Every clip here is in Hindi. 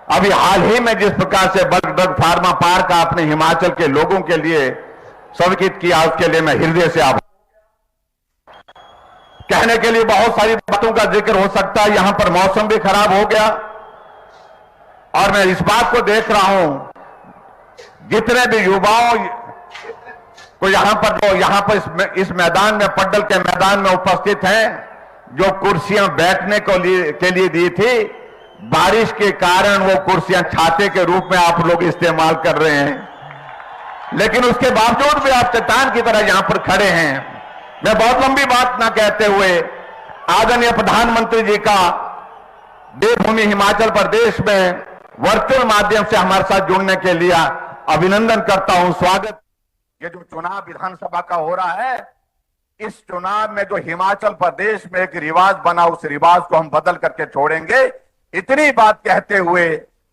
अभी हाल ही में जिस प्रकार से ड्रग फार्मा पार्क आपने हिमाचल के लोगों के लिए स्वीकृत किया, उसके लिए मैं हृदय से आभार। कहने के लिए बहुत सारी बातों का जिक्र हो सकता है। यहां पर मौसम भी खराब हो गया और मैं इस बात को देख रहा हूं, जितने भी युवाओं को यहां पर इस मैदान में, पड्डल के मैदान में उपस्थित हैं, जो कुर्सियां बैठने के लिए दी थी, बारिश के कारण वो कुर्सियां छाते के रूप में आप लोग इस्तेमाल कर रहे हैं, लेकिन उसके बावजूद भी आप चट्टान की तरह यहां पर खड़े हैं। मैं बहुत लंबी बात ना कहते हुए आदरणीय प्रधानमंत्री जी का देवभूमि हिमाचल प्रदेश में वर्चुअल माध्यम से हमारे साथ जुड़ने के लिए अभिनंदन करता हूं, स्वागत। ये जो चुनाव विधानसभा का हो रहा है, इस चुनाव में जो हिमाचल प्रदेश में एक रिवाज बना, उस रिवाज को हम बदल करके छोड़ेंगे। इतनी बात कहते हुए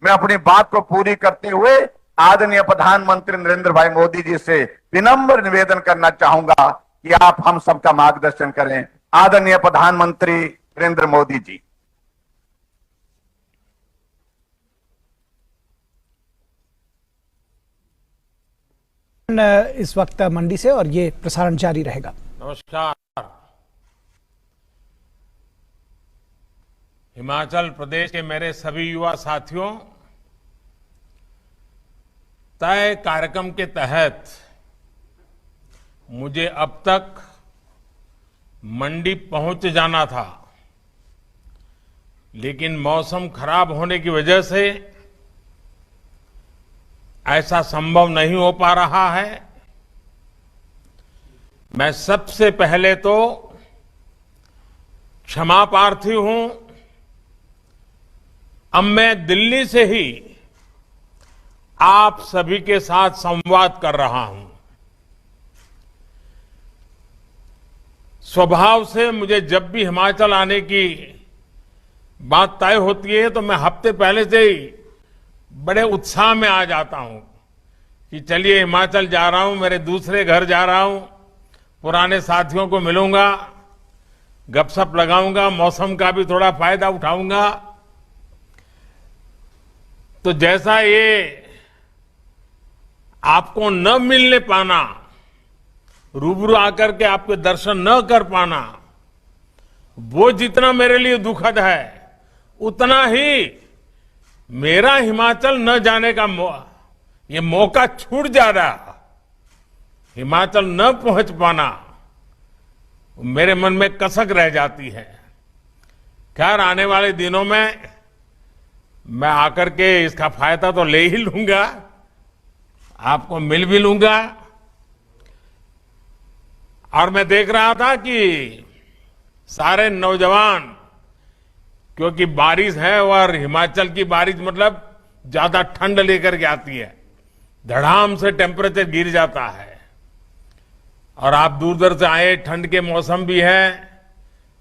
मैं अपनी बात को पूरी करते हुए आदरणीय प्रधानमंत्री नरेंद्र भाई मोदी जी से विनम्र निवेदन करना चाहूंगा कि आप हम सबका मार्गदर्शन करें। आदरणीय प्रधानमंत्री नरेंद्र मोदी जी। इस वक्त मंडी से, और ये प्रसारण जारी रहेगा। नमस्कार। हिमाचल प्रदेश के मेरे सभी युवा साथियों, तय कार्यक्रम के तहत मुझे अब तक मंडी पहुंच जाना था, लेकिन मौसम खराब होने की वजह से ऐसा संभव नहीं हो पा रहा है। मैं सबसे पहले तो क्षमा प्रार्थी हूं। अब मैं दिल्ली से ही आप सभी के साथ संवाद कर रहा हूं। स्वभाव से मुझे जब भी हिमाचल आने की बात तय होती है तो मैं हफ्ते पहले से ही बड़े उत्साह में आ जाता हूं कि चलिए हिमाचल जा रहा हूं, मेरे दूसरे घर जा रहा हूं, पुराने साथियों को मिलूंगा, गपशप लगाऊंगा, मौसम का भी थोड़ा फायदा उठाऊंगा। तो जैसा ये आपको न मिलने पाना, रूबरू आकर के आपके दर्शन न कर पाना, वो जितना मेरे लिए दुखद है, उतना ही मेरा हिमाचल न जाने का ये मौका छूट जा रहा, हिमाचल न पहुंच पाना मेरे मन में कसक रह जाती है। खैर, आने वाले दिनों में मैं आकर के इसका फायदा तो ले ही लूंगा, आपको मिल भी लूंगा। और मैं देख रहा था कि सारे नौजवान, क्योंकि बारिश है और हिमाचल की बारिश मतलब ज्यादा ठंड लेकर के आती है, धड़ाम से टेम्परेचर गिर जाता है। और आप दूर दूर से आए, ठंड के मौसम भी है,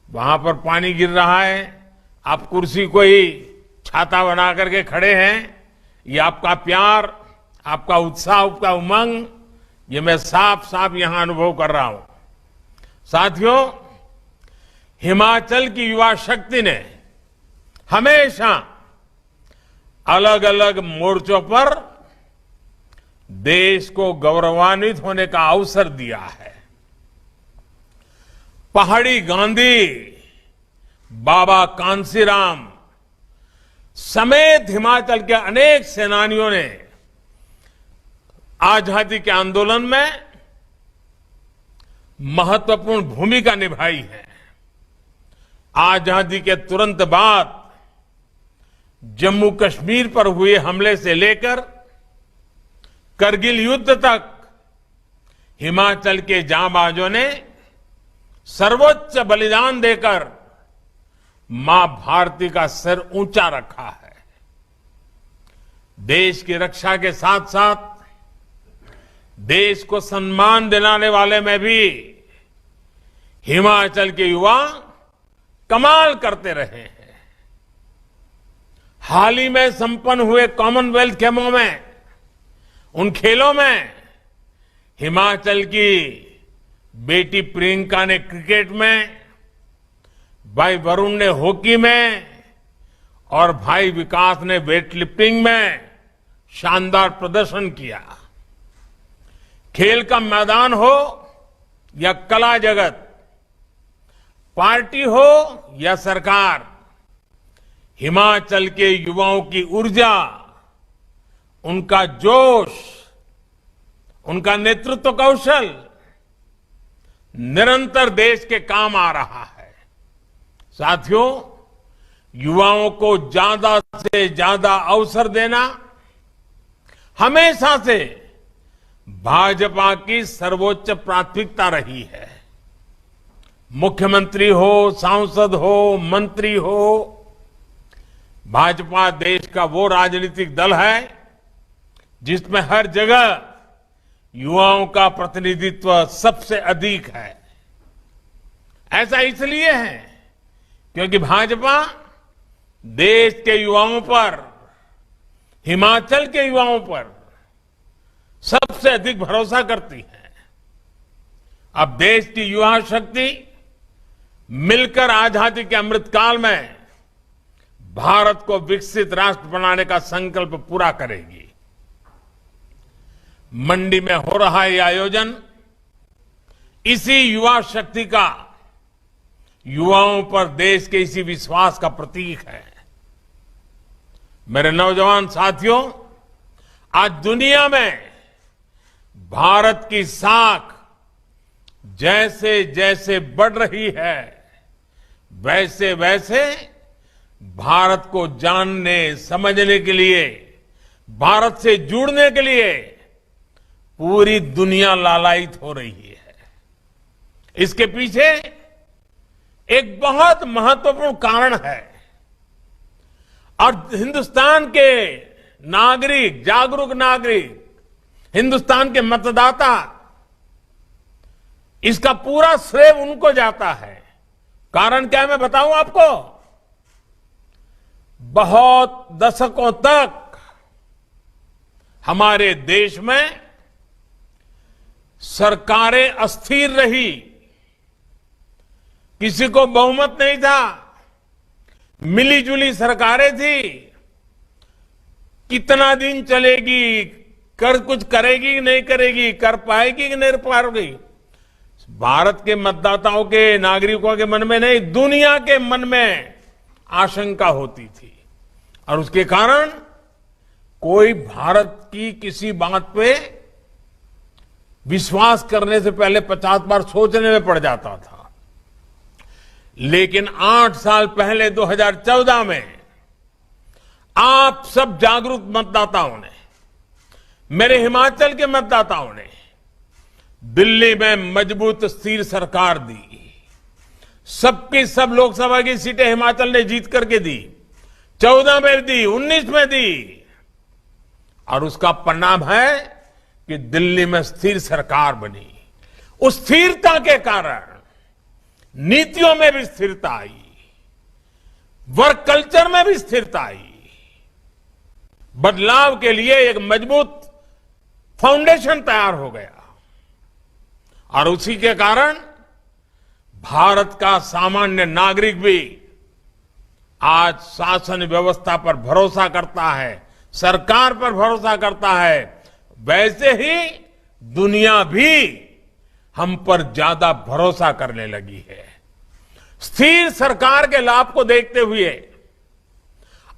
वहां पर पानी गिर रहा है, आप कुर्सी को ही छाता बना करके खड़े हैं। ये आपका प्यार, आपका उत्साह, आपका उमंग, ये मैं साफ साफ यहां अनुभव कर रहा हूं। साथियों, हिमाचल की युवा शक्ति ने हमेशा अलग अलग मोर्चों पर देश को गौरवान्वित होने का अवसर दिया है। पहाड़ी गांधी, बाबा कांसीराम समेत हिमाचल के अनेक सेनानियों ने आजादी के आंदोलन में महत्वपूर्ण भूमिका निभाई है। आजादी के तुरंत बाद जम्मू कश्मीर पर हुए हमले से लेकर करगिल युद्ध तक हिमाचल के जांबाजों ने सर्वोच्च बलिदान देकर मां भारती का सिर ऊंचा रखा है। देश की रक्षा के साथ साथ देश को सम्मान दिलाने वाले में भी हिमाचल के युवा कमाल करते रहे हैं। हाल ही में संपन्न हुए कॉमनवेल्थ गेमों में, उन खेलों में हिमाचल की बेटी प्रियंका ने क्रिकेट में, भाई वरुण ने हॉकी में और भाई विकास ने वेट लिफ्टिंग में शानदार प्रदर्शन किया। खेल का मैदान हो या कला जगत, पार्टी हो या सरकार, हिमाचल के युवाओं की ऊर्जा, उनका जोश, उनका नेतृत्व कौशल निरंतर देश के काम आ रहा है। साथियों, युवाओं को ज्यादा से ज्यादा अवसर देना हमेशा से भाजपा की सर्वोच्च प्राथमिकता रही है। मुख्यमंत्री हो, सांसद हो, मंत्री हो, भाजपा देश का वो राजनीतिक दल है जिसमें हर जगह युवाओं का प्रतिनिधित्व सबसे अधिक है। ऐसा इसलिए है क्योंकि भाजपा देश के युवाओं पर, हिमाचल के युवाओं पर सबसे अधिक भरोसा करती है। अब देश की युवा शक्ति मिलकर आजादी के अमृतकाल में भारत को विकसित राष्ट्र बनाने का संकल्प पूरा करेगी। मंडी में हो रहा यह आयोजन इसी युवा शक्ति का, युवाओं पर देश के इसी विश्वास का प्रतीक है। मेरे नौजवान साथियों, आज दुनिया में भारत की साख जैसे जैसे बढ़ रही है, वैसे वैसे भारत को जानने, समझने के लिए, भारत से जुड़ने के लिए पूरी दुनिया लालायित हो रही है। इसके पीछे एक बहुत महत्वपूर्ण कारण है और हिंदुस्तान के नागरिक, जागरूक नागरिक, हिंदुस्तान के मतदाता, इसका पूरा श्रेय उनको जाता है। कारण क्या है मैं बताऊं आपको? बहुत दशकों तक हमारे देश में सरकारें अस्थिर रही, किसी को बहुमत नहीं था, मिली जुली सरकारें थी। कितना दिन चलेगी, कुछ करेगी नहीं करेगी, कर पाएगी कि नहीं पाएगी, भारत के मतदाताओं के, नागरिकों के मन में नहीं, दुनिया के मन में आशंका होती थी। और उसके कारण कोई भारत की किसी बात पे विश्वास करने से पहले 50 बार सोचने में पड़ जाता था। लेकिन 8 साल पहले 2014 में आप सब जागरूक मतदाताओं ने, मेरे हिमाचल के मतदाताओं ने दिल्ली में मजबूत स्थिर सरकार दी। सबकी सब लोकसभा की सीटें हिमाचल ने जीत करके दी, 14 में दी, 19 में दी। और उसका परिणाम है कि दिल्ली में स्थिर सरकार बनी। उस स्थिरता के कारण नीतियों में भी स्थिरता आई, वर्क कल्चर में भी स्थिरता आई। बदलाव के लिए एक मजबूत फाउंडेशन तैयार हो गया और उसी के कारण भारत का सामान्य नागरिक भी आज शासन व्यवस्था पर भरोसा करता है, सरकार पर भरोसा करता है। वैसे ही दुनिया भी हम पर ज्यादा भरोसा करने लगी है। स्थिर सरकार के लाभ को देखते हुए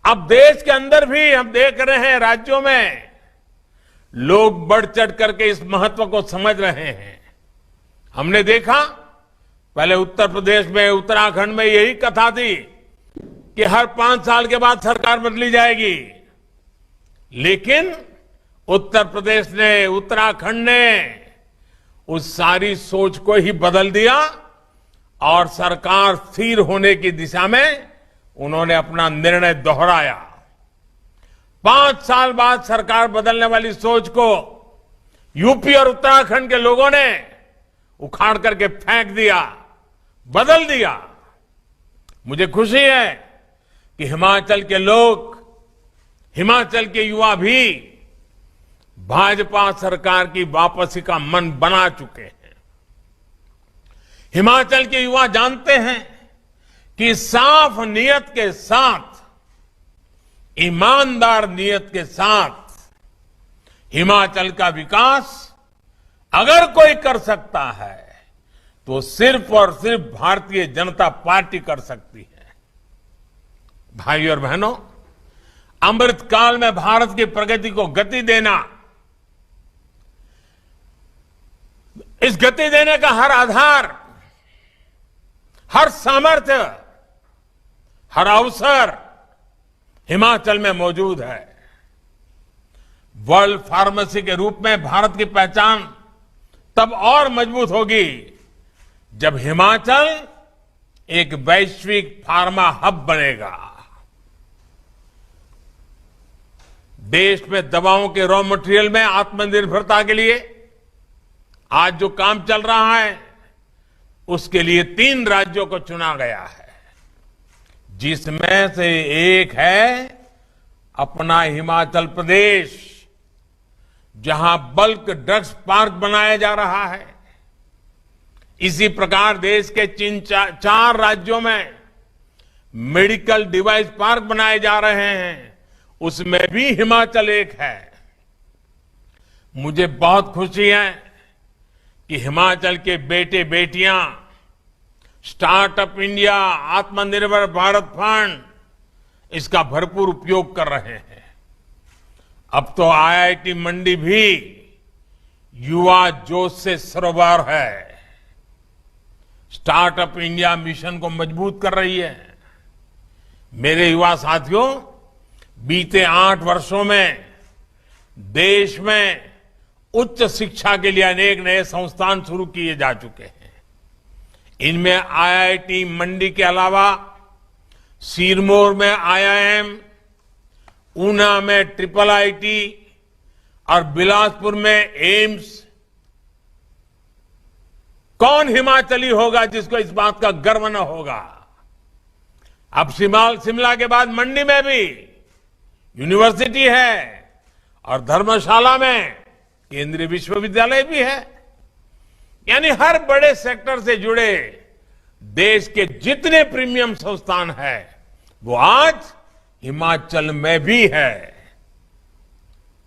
अब देश के अंदर भी हम देख रहे हैं, राज्यों में लोग बढ़ चढ़ करके इस महत्व को समझ रहे हैं। हमने देखा पहले उत्तर प्रदेश में, उत्तराखंड में यही कथा थी कि हर 5 साल के बाद सरकार बदली जाएगी। लेकिन उत्तर प्रदेश ने, उत्तराखंड ने उस सारी सोच को ही बदल दिया और सरकार स्थिर होने की दिशा में उन्होंने अपना निर्णय दोहराया। 5 साल बाद सरकार बदलने वाली सोच को यूपी और उत्तराखंड के लोगों ने उखाड़ करके फेंक दिया, बदल दिया। मुझे खुशी है कि हिमाचल के लोग, हिमाचल के युवा भी भाजपा सरकार की वापसी का मन बना चुके हैं। हिमाचल के युवा जानते हैं कि साफ नियत के साथ ईमानदार नियत के साथ हिमाचल का विकास अगर कोई कर सकता है तो सिर्फ और सिर्फ भारतीय जनता पार्टी कर सकती है। भाइयों और बहनों, अमृतकाल में भारत की प्रगति को गति देना, इस गति देने का हर आधार, हर सामर्थ्य, हर अवसर हिमाचल में मौजूद है। वर्ल्ड फार्मेसी के रूप में भारत की पहचान तब और मजबूत होगी जब हिमाचल एक वैश्विक फार्मा हब बनेगा। देश में दवाओं के रॉ मटेरियल में आत्मनिर्भरता के लिए आज जो काम चल रहा है, उसके लिए 3 राज्यों को चुना गया है, जिसमें से एक है अपना हिमाचल प्रदेश, जहां बल्क ड्रग्स पार्क बनाया जा रहा है। इसी प्रकार देश के 4 राज्यों में मेडिकल डिवाइस पार्क बनाए जा रहे हैं, उसमें भी हिमाचल एक है। मुझे बहुत खुशी है कि हिमाचल के बेटे बेटियां स्टार्टअप इंडिया, आत्मनिर्भर भारत फंड, इसका भरपूर उपयोग कर रहे हैं। अब तो आईआईटी मंडी भी युवा जोश से सरोवर है, स्टार्टअप इंडिया मिशन को मजबूत कर रही है। मेरे युवा साथियों, बीते 8 वर्षों में देश में उच्च शिक्षा के लिए अनेक नए संस्थान शुरू किए जा चुके हैं। इनमें आईआईटी मंडी के अलावा सिरमौर में आईआईएम, ऊना में IIIT और बिलासपुर में एम्स। कौन हिमाचली होगा जिसको इस बात का गर्व न होगा? अब शिमला के बाद मंडी में भी यूनिवर्सिटी है और धर्मशाला में केंद्रीय विश्वविद्यालय भी है। यानी हर बड़े सेक्टर से जुड़े देश के जितने प्रीमियम संस्थान हैं, वो आज हिमाचल में भी है।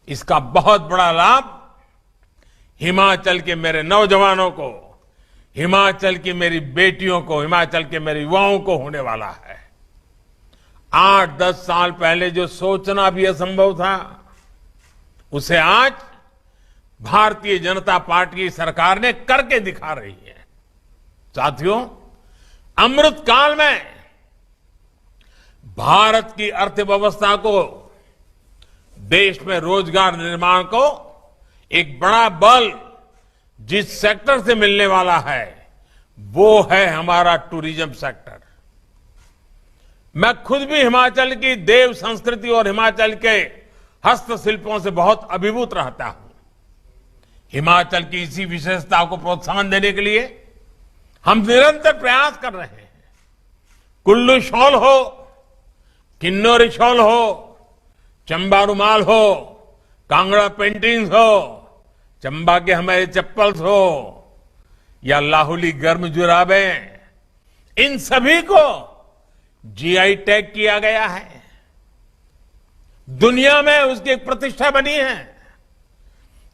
इसका बहुत बड़ा लाभ हिमाचल के मेरे नौजवानों को, हिमाचल की मेरी बेटियों को, हिमाचल के मेरे युवाओं को होने वाला है। 8-10 साल पहले जो सोचना भी असंभव था, उसे आज भारतीय जनता पार्टी की सरकार ने करके दिखा रही है। साथियों, अमृत काल में भारत की अर्थव्यवस्था को, देश में रोजगार निर्माण को एक बड़ा बल जिस सेक्टर से मिलने वाला है, वो है हमारा टूरिज्म सेक्टर। मैं खुद भी हिमाचल की देव संस्कृति और हिमाचल के हस्तशिल्पों से बहुत अभिभूत रहता हूं। हिमाचल की इसी विशेषता को प्रोत्साहन देने के लिए हम निरंतर प्रयास कर रहे हैं। कुल्लू शॉल हो, किन्नौरी शॉल हो, चंबा रुमाल हो, कांगड़ा पेंटिंग्स हो, चंबा के हमारे चप्पल्स हो, या लाहुली गर्म जुराबें, इन सभी को जीआई टैग किया गया है। दुनिया में उसकी एक प्रतिष्ठा बनी है।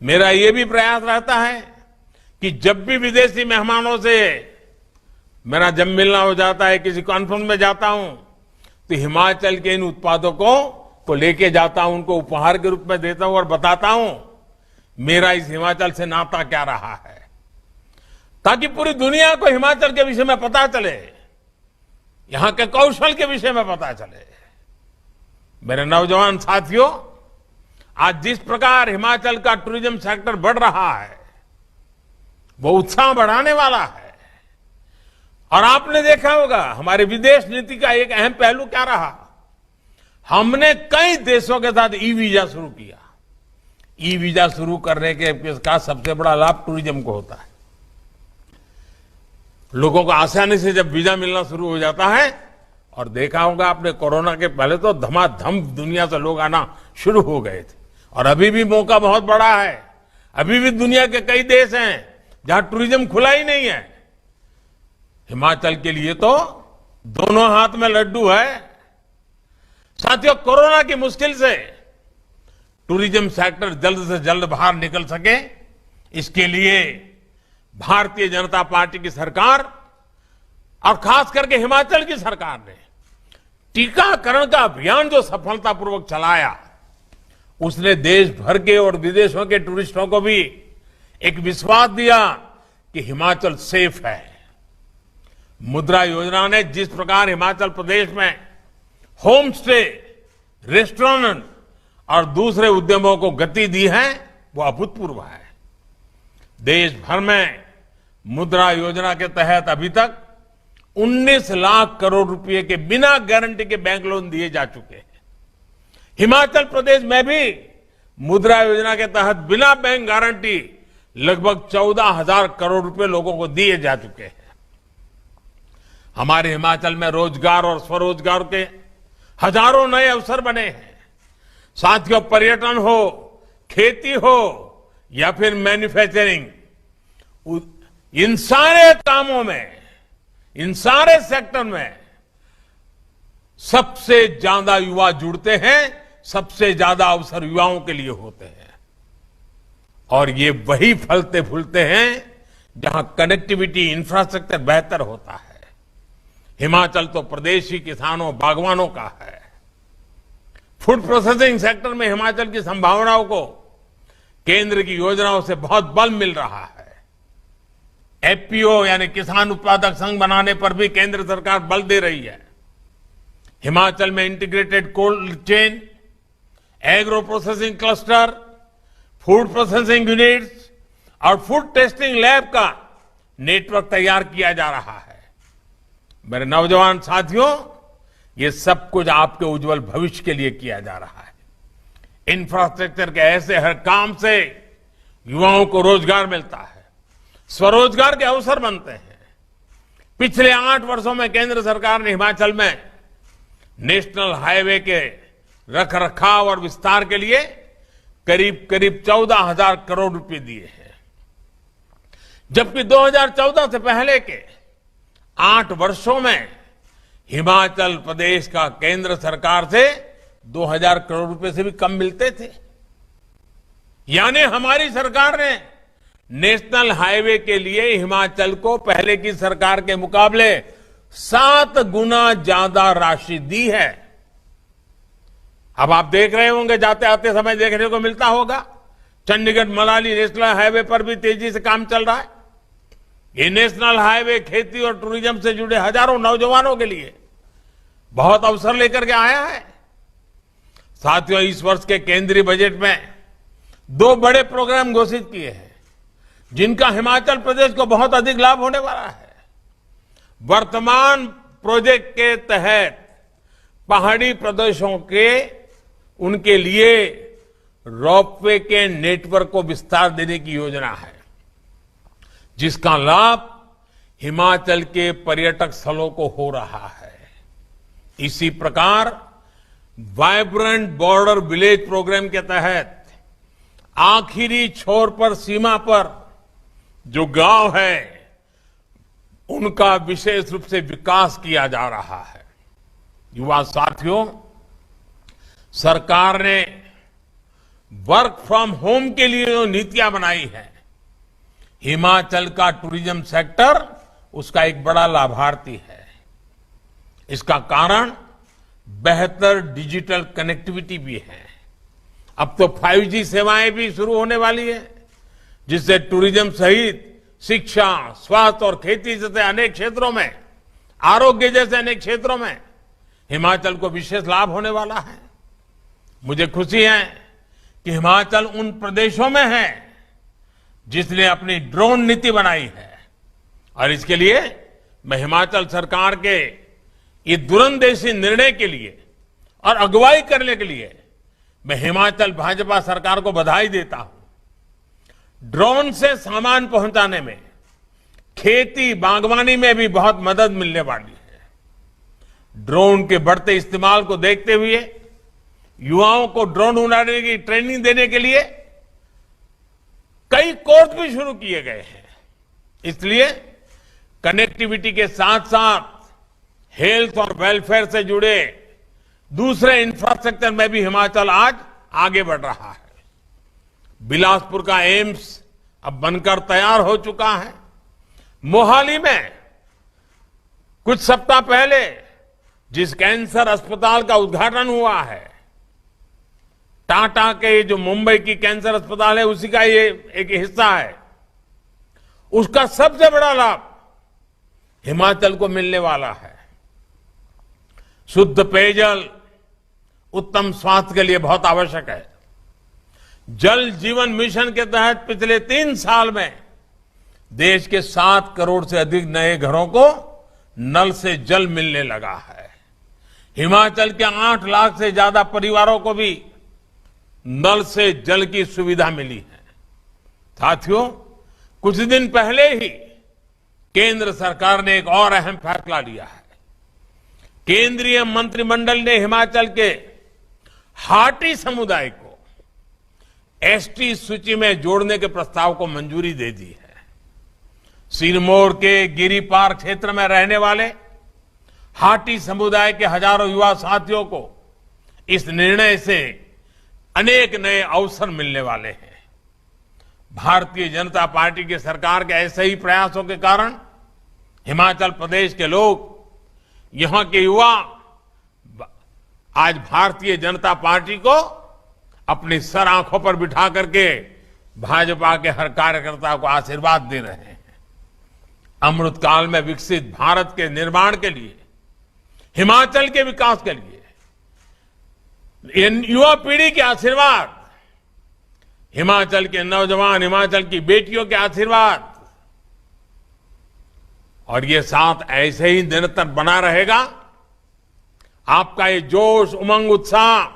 मेरा यह भी प्रयास रहता है कि जब भी विदेशी मेहमानों से मेरा जब मिलना हो जाता है, किसी कॉन्फ्रेंस में जाता हूं, तो हिमाचल के इन उत्पादों को लेके जाता हूं, उनको उपहार के रूप में देता हूं और बताता हूं मेरा इस हिमाचल से नाता क्या रहा है, ताकि पूरी दुनिया को हिमाचल के विषय में पता चले, यहां के कौशल के विषय में पता चले। मेरे नौजवान साथियों, आज जिस प्रकार हिमाचल का टूरिज्म सेक्टर बढ़ रहा है, वो उत्साह बढ़ाने वाला है। और आपने देखा होगा हमारे विदेश नीति का एक अहम पहलू क्या रहा, हमने कई देशों के साथ ई वीजा शुरू किया। ई वीजा शुरू करने के का सबसे बड़ा लाभ टूरिज्म को होता है। लोगों को आसानी से जब वीजा मिलना शुरू हो जाता है, और देखा होगा आपने कोरोना के पहले तो धमाधम दुनिया से लोग आना शुरू हो गए थे, और अभी भी मौका बहुत बड़ा है। अभी भी दुनिया के कई देश हैं जहां टूरिज्म खुला ही नहीं है। हिमाचल के लिए तो दोनों हाथ में लड्डू है। साथियों, कोरोना की मुश्किल से टूरिज्म सेक्टर जल्द से जल्द बाहर निकल सके, इसके लिए भारतीय जनता पार्टी की सरकार और खास करके हिमाचल की सरकार ने टीकाकरण का अभियान जो सफलतापूर्वक चलाया, उसने देश भर के और विदेशों के टूरिस्टों को भी एक विश्वास दिया कि हिमाचल सेफ है। मुद्रा योजना ने जिस प्रकार हिमाचल प्रदेश में होम स्टे, रेस्टोरेंट और दूसरे उद्यमों को गति दी है, वो अभूतपूर्व है। देश भर में मुद्रा योजना के तहत अभी तक 19 लाख करोड़ रुपए के बिना गारंटी के बैंक लोन दिए जा चुके हैं। हिमाचल प्रदेश में भी मुद्रा योजना के तहत बिना बैंक गारंटी लगभग 14,000 करोड़ रुपए लोगों को दिए जा चुके हैं। हमारे हिमाचल में रोजगार और स्वरोजगार के हजारों नए अवसर बने हैं। साथियों, पर्यटन हो, खेती हो या फिर मैन्युफैक्चरिंग, इन सारे कामों में, इन सारे सेक्टर में सबसे ज्यादा युवा जुड़ते हैं, सबसे ज्यादा अवसर युवाओं के लिए होते हैं। और ये वही फलते फूलते हैं जहां कनेक्टिविटी, इंफ्रास्ट्रक्चर बेहतर होता है। हिमाचल तो प्रदेशी किसानों, बागवानों का है। फूड प्रोसेसिंग सेक्टर में हिमाचल की संभावनाओं को केंद्र की योजनाओं से बहुत बल मिल रहा है। एफपीओ यानी किसान उत्पादक संघ बनाने पर भी केंद्र सरकार बल दे रही है। हिमाचल में integrated cold chain, agro processing cluster, food processing units और फूड टेस्टिंग लैब का नेटवर्क तैयार किया जा रहा है। मेरे नौजवान साथियों, ये सब कुछ आपके उज्जवल भविष्य के लिए किया जा रहा है। इंफ्रास्ट्रक्चर के ऐसे हर काम से युवाओं को रोजगार मिलता है, स्वरोजगार के अवसर बनते हैं। पिछले 8 वर्षों में केंद्र सरकार ने हिमाचल में नेशनल हाईवे के रखरखाव और विस्तार के लिए करीब 14,000 करोड़ रुपए दिए हैं, जबकि 2014 से पहले के 8 वर्षों में हिमाचल प्रदेश का केंद्र सरकार से 2,000 करोड़ रुपए से भी कम मिलते थे। यानी हमारी सरकार ने नेशनल हाईवे के लिए हिमाचल को पहले की सरकार के मुकाबले 7 गुना ज्यादा राशि दी है। अब आप देख रहे होंगे, जाते आते समय देखने को मिलता होगा, चंडीगढ़ मनाली नेशनल हाईवे पर भी तेजी से काम चल रहा है। ये नेशनल हाईवे खेती और टूरिज्म से जुड़े हजारों नौजवानों के लिए बहुत अवसर लेकर के आया है। साथियों, इस वर्ष के केंद्रीय बजट में 2 बड़े प्रोग्राम घोषित किए हैं, जिनका हिमाचल प्रदेश को बहुत अधिक लाभ होने वाला है। वर्तमान प्रोजेक्ट के तहत पहाड़ी प्रदेशों के उनके लिए रोपवे के नेटवर्क को विस्तार देने की योजना है, जिसका लाभ हिमाचल के पर्यटक स्थलों को हो रहा है। इसी प्रकार वाइब्रेंट बॉर्डर विलेज प्रोग्राम के तहत आखिरी छोर पर, सीमा पर जो गांव है, उनका विशेष रूप से विकास किया जा रहा है। युवा साथियों, सरकार ने वर्क फ्रॉम होम के लिए जो नीतियां बनाई है, हिमाचल का टूरिज्म सेक्टर उसका एक बड़ा लाभार्थी है। इसका कारण बेहतर डिजिटल कनेक्टिविटी भी है। अब तो 5G सेवाएं भी शुरू होने वाली है, जिससे टूरिज्म सहित शिक्षा, स्वास्थ्य और खेती जैसे अनेक क्षेत्रों में, आरोग्य जैसे अनेक क्षेत्रों में हिमाचल को विशेष लाभ होने वाला है। मुझे खुशी है कि हिमाचल उन प्रदेशों में है जिसने अपनी ड्रोन नीति बनाई है, और इसके लिए मैं हिमाचल सरकार के ये दूरंदेशी निर्णय के लिए और अगुवाई करने के लिए मैं हिमाचल भाजपा सरकार को बधाई देता हूं। ड्रोन से सामान पहुंचाने में, खेती बागवानी में भी बहुत मदद मिलने वाली है। ड्रोन के बढ़ते इस्तेमाल को देखते हुए युवाओं को ड्रोन उड़ाने की ट्रेनिंग देने के लिए कई कोर्स भी शुरू किए गए हैं। इसलिए कनेक्टिविटी के साथ साथ हेल्थ और वेलफेयर से जुड़े दूसरे इंफ्रास्ट्रक्चर में भी हिमाचल आज आगे बढ़ रहा है। बिलासपुर का एम्स अब बनकर तैयार हो चुका है। मोहाली में कुछ सप्ताह पहले जिस कैंसर अस्पताल का उद्घाटन हुआ है, टाटा के जो मुंबई की कैंसर अस्पताल है उसी का ये एक हिस्सा है, उसका सबसे बड़ा लाभ हिमाचल को मिलने वाला है। शुद्ध पेयजल उत्तम स्वास्थ्य के लिए बहुत आवश्यक है। जल जीवन मिशन के तहत पिछले 3 साल में देश के 7 करोड़ से अधिक नए घरों को नल से जल मिलने लगा है। हिमाचल के 8 लाख से ज्यादा परिवारों को भी नल से जल की सुविधा मिली है। साथियों, कुछ दिन पहले ही केंद्र सरकार ने एक और अहम फैसला लिया है। केंद्रीय मंत्रिमंडल ने हिमाचल के हाटी समुदाय को एसटी सूची में जोड़ने के प्रस्ताव को मंजूरी दे दी है। सिरमौर के गिरिपार क्षेत्र में रहने वाले हाटी समुदाय के हजारों युवा साथियों को इस निर्णय से अनेक नए अवसर मिलने वाले हैं। भारतीय जनता पार्टी की सरकार के ऐसे ही प्रयासों के कारण हिमाचल प्रदेश के लोग, यहां के युवा आज भारतीय जनता पार्टी को अपनी सर आंखों पर बिठा करके भाजपा के हर कार्यकर्ता को आशीर्वाद दे रहे हैं। अमृत काल में विकसित भारत के निर्माण के लिए, हिमाचल के विकास के लिए युवा पीढ़ी के आशीर्वाद, हिमाचल के नौजवान, हिमाचल की बेटियों के आशीर्वाद, और ये साथ ऐसे ही निरंतर बना रहेगा। आपका ये जोश, उमंग, उत्साह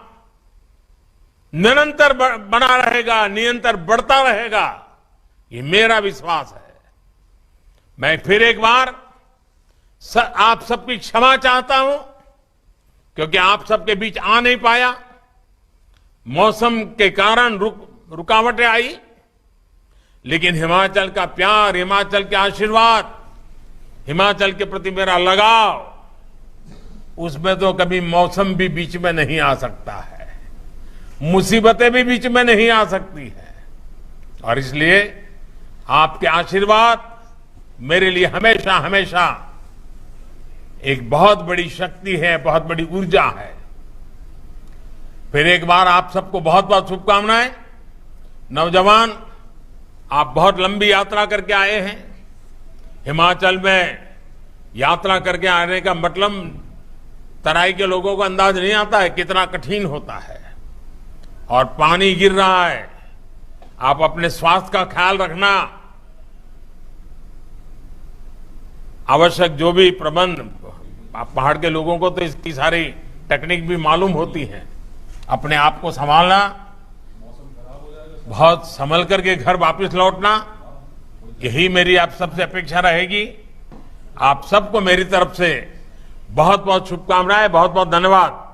निरंतर बना रहेगा, निरंतर बढ़ता रहेगा, ये मेरा विश्वास है। मैं फिर एक बार आप सबकी क्षमा चाहता हूं, क्योंकि आप सबके बीच आ नहीं पाया, मौसम के कारण रुकावटें आई, लेकिन हिमाचल का प्यार, हिमाचल के आशीर्वाद, हिमाचल के प्रति मेरा लगाव, उसमें तो कभी मौसम भी बीच में नहीं आ सकता है, मुसीबतें भी बीच में नहीं आ सकती है। और इसलिए आपके आशीर्वाद मेरे लिए हमेशा हमेशा एक बहुत बड़ी शक्ति है, बहुत बड़ी ऊर्जा है। फिर एक बार आप सबको बहुत बहुत शुभकामनाएं। नौजवान, आप बहुत लंबी यात्रा करके आए हैं। हिमाचल में यात्रा करके आने का मतलब तराई के लोगों को अंदाज नहीं आता है कितना कठिन होता है, और पानी गिर रहा है। आप अपने स्वास्थ्य का ख्याल रखना, आवश्यक जो भी प्रबंध, आप पहाड़ के लोगों को तो इसकी सारी टेक्निक भी मालूम होती है। अपने आप को संभालना, बहुत संभल करके घर वापस लौटना, यही मेरी आप सबसे अपेक्षा रहेगी। आप सबको मेरी तरफ से बहुत बहुत शुभकामनाएं, बहुत बहुत धन्यवाद।